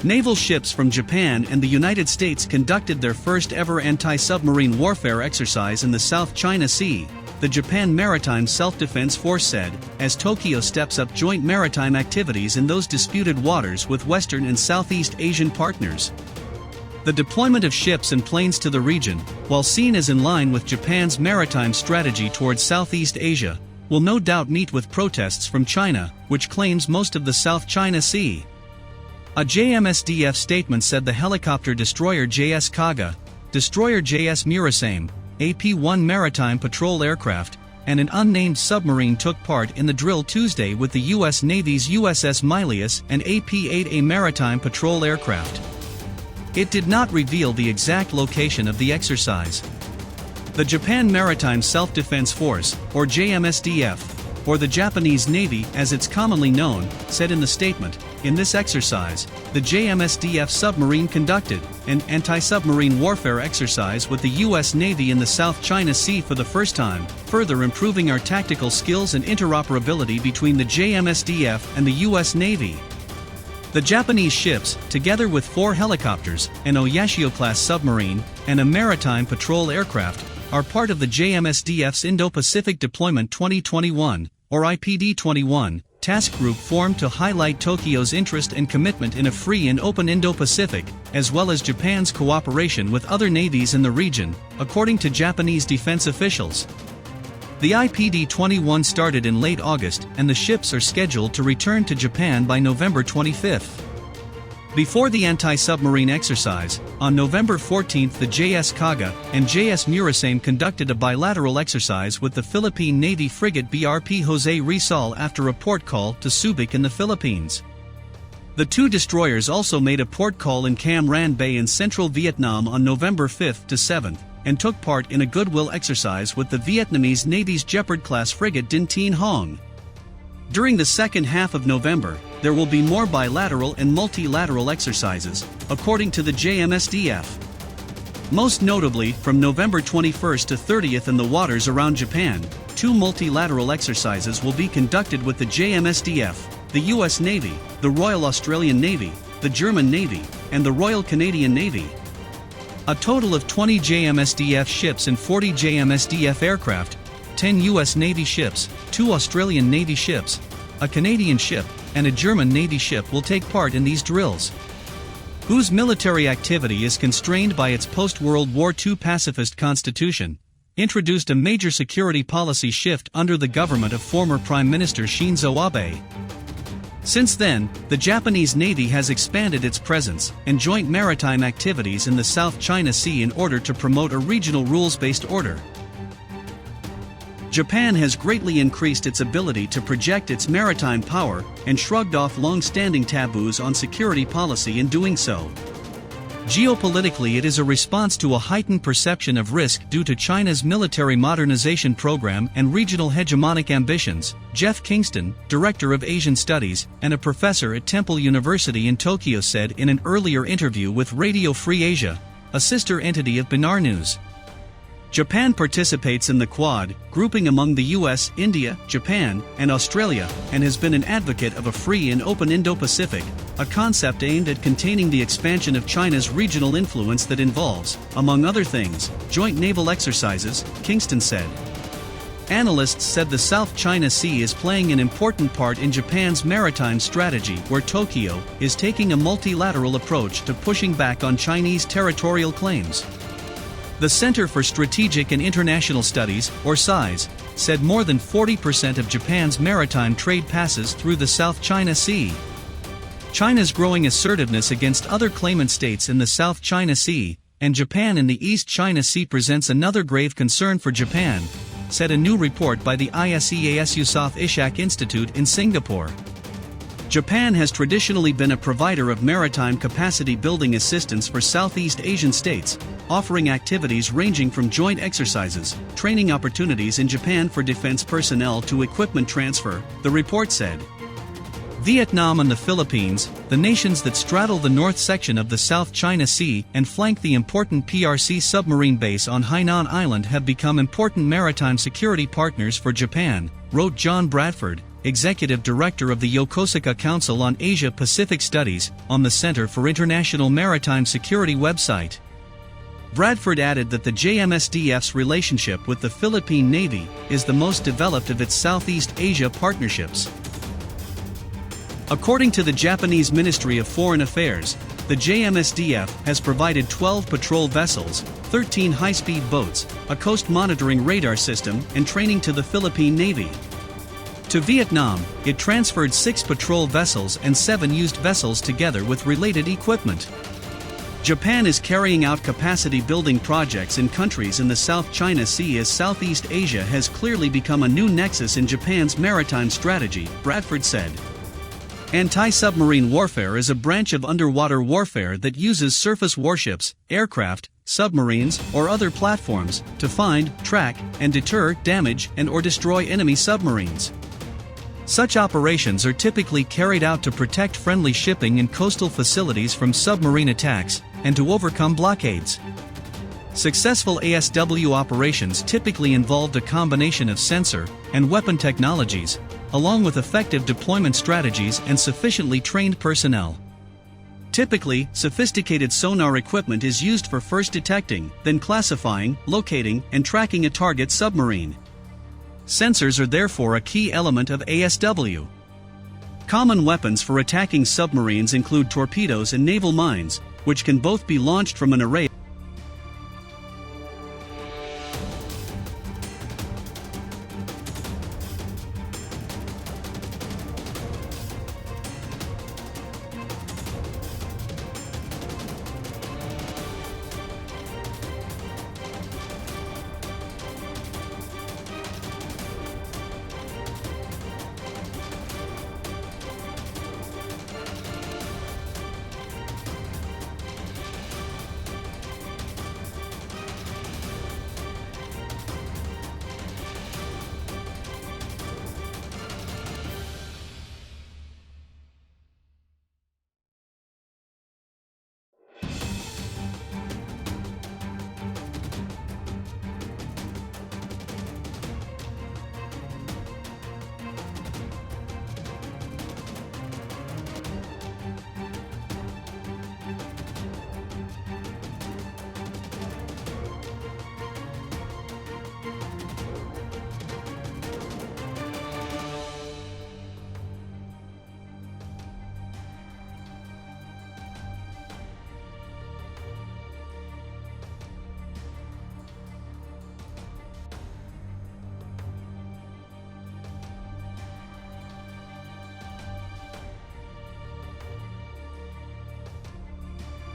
Naval ships from Japan and the United States conducted their first ever anti-submarine warfare exercise in the South China Sea, the Japan Maritime Self-Defense Force said, as Tokyo steps up joint maritime activities in those disputed waters with Western and Southeast Asian partners. The deployment of ships and planes to the region, while seen as in line with Japan's maritime strategy towards Southeast Asia, will no doubt meet with protests from China, which claims most of the South China Sea. A JMSDF statement said the helicopter destroyer JS Kaga, destroyer JS Murasame, AP-1 maritime patrol aircraft, and an unnamed submarine took part in the drill Tuesday with the U.S. Navy's USS Milius and AP-8A maritime patrol aircraft. It did not reveal the exact location of the exercise. The Japan Maritime Self-Defense Force, or JMSDF, or the Japanese Navy as it's commonly known, said in the statement, "In this exercise, the JMSDF submarine conducted an anti-submarine warfare exercise with the U.S. Navy in the South China Sea for the first time, further improving our tactical skills and interoperability between the JMSDF and the U.S. Navy." The Japanese ships, together with 4 helicopters, an Oyashio-class submarine, and a maritime patrol aircraft, are part of the JMSDF's Indo-Pacific Deployment 2021, or IPD-21, task group formed to highlight Tokyo's interest and commitment in a free and open Indo-Pacific, as well as Japan's cooperation with other navies in the region, according to Japanese defense officials. The IPD-21 started in late August, and the ships are scheduled to return to Japan by November 25. Before the anti-submarine exercise, on November 14 the JS Kaga and JS Murasame conducted a bilateral exercise with the Philippine Navy frigate BRP Jose Rizal after a port call to Subic in the Philippines. The 2 destroyers also made a port call in Cam Ranh Bay in central Vietnam on November 5 to 7, and took part in a goodwill exercise with the Vietnamese Navy's Jeopard-class frigate Dinh Tien Hong. During the second half of November, there will be more bilateral and multilateral exercises, according to the JMSDF. Most notably, from November 21 to 30 in the waters around Japan, 2 multilateral exercises will be conducted with the JMSDF, the US Navy, the Royal Australian Navy, the German Navy, and the Royal Canadian Navy. A total of 20 JMSDF ships and 40 JMSDF aircraft, 10 US Navy ships, 2 Australian Navy ships, a Canadian ship, and a German Navy ship will take part in these drills. whose military activity is constrained by its post-World War II pacifist constitution, introduced a major security policy shift under the government of former Prime Minister Shinzo Abe. Since then, the Japanese Navy has expanded its presence and joint maritime activities in the South China Sea in order to promote a regional rules-based order. Japan has greatly increased its ability to project its maritime power and shrugged off long-standing taboos on security policy in doing so. Geopolitically, it is a response to a heightened perception of risk due to China's military modernization program and regional hegemonic ambitions, Jeff Kingston, director of Asian Studies and a professor at Temple University in Tokyo, said in an earlier interview with Radio Free Asia, a sister entity of Benar News. Japan participates in the Quad, grouping among the US, India, Japan, and Australia, and has been an advocate of a free and open Indo-Pacific, a concept aimed at containing the expansion of China's regional influence that involves, among other things, joint naval exercises, Kingston said. Analysts said the South China Sea is playing an important part in Japan's maritime strategy, where Tokyo is taking a multilateral approach to pushing back on Chinese territorial claims. The Center for Strategic and International Studies, or CSIS, said more than 40% of Japan's maritime trade passes through the South China Sea. China's growing assertiveness against other claimant states in the South China Sea, and Japan in the East China Sea presents another grave concern for Japan, said a new report by the ISEAS Yusof Ishak Institute in Singapore. Japan has traditionally been a provider of maritime capacity building assistance for Southeast Asian states, offering activities ranging from joint exercises, training opportunities in Japan for defense personnel to equipment transfer, the report said. Vietnam and the Philippines, the nations that straddle the north section of the South China Sea and flank the important PRC submarine base on Hainan Island, have become important maritime security partners for Japan, wrote John Bradford, Executive Director of the Yokosuka Council on Asia-Pacific Studies, on the Center for International Maritime Security website. Bradford added that the JMSDF's relationship with the Philippine Navy is the most developed of its Southeast Asia partnerships. According to the Japanese Ministry of Foreign Affairs, the JMSDF has provided 12 patrol vessels, 13 high-speed boats, a coast monitoring radar system, and training to the Philippine Navy. To Vietnam, it transferred 6 patrol vessels and 7 used vessels together with related equipment. Japan is carrying out capacity-building projects in countries in the South China Sea as Southeast Asia has clearly become a new nexus in Japan's maritime strategy, Bradford said. Anti-submarine warfare is a branch of underwater warfare that uses surface warships, aircraft, submarines, or other platforms to find, track, and deter, damage, and/or destroy enemy submarines. Such operations are typically carried out to protect friendly shipping and coastal facilities from submarine attacks, and to overcome blockades. Successful ASW operations typically involved a combination of sensor and weapon technologies, along with effective deployment strategies and sufficiently trained personnel. Typically, sophisticated sonar equipment is used for first detecting, then classifying, locating, and tracking a target submarine. Sensors are therefore a key element of ASW. Common weapons for attacking submarines include torpedoes and naval mines, which can both be launched from an array